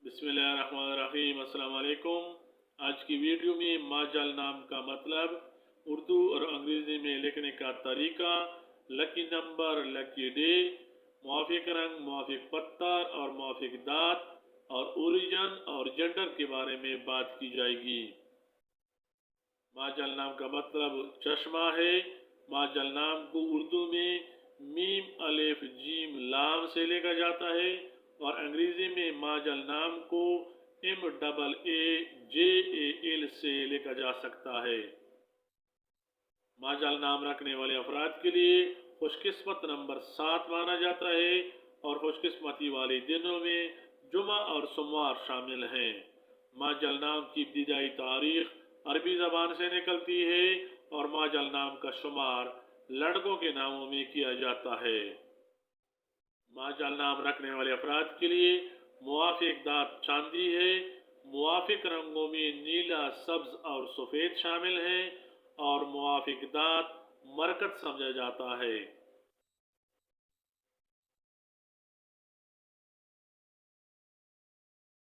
बिस्मिल्लाहिर्रहमानिर्रहीम। अस्सलाम वालेकुम। आज की वीडियो में माजल नाम का मतलब, उर्दू और अंग्रेज़ी में लिखने का तरीका, लकी नंबर, लकी डे, मुआफ़िक रंग, मुआफ़िक पत्थर और मुआफ़िक दाँत और ओरिजिन और जेंडर के बारे में बात की जाएगी। माजल नाम का मतलब चश्मा है। माजल नाम को उर्दू में मीम अलिफ जीम लाम से लिखा जाता है और अंग्रेजी में माजल नाम को MAAJAL से लिखा जा सकता है। माजल नाम रखने वाले अफराद के लिए खुशकिस्मत नंबर 7 माना जाता है और खुशकिस्मती वाले दिनों में जुमा और सोमवार शामिल हैं। माजल नाम की इब्तिदाई तारीख अरबी ज़बान से निकलती है और माजल नाम का शुमार लड़कों के नामों में किया जाता है। माजल नाम रखने वाले अफराद के लिए मुआफ़िक दाँत चांदी है। मुआफ़िक रंगों में नीला, सब्ज और सफ़ेद शामिल हैं और मुआफ़िक दाँत मरकत समझा जाता है।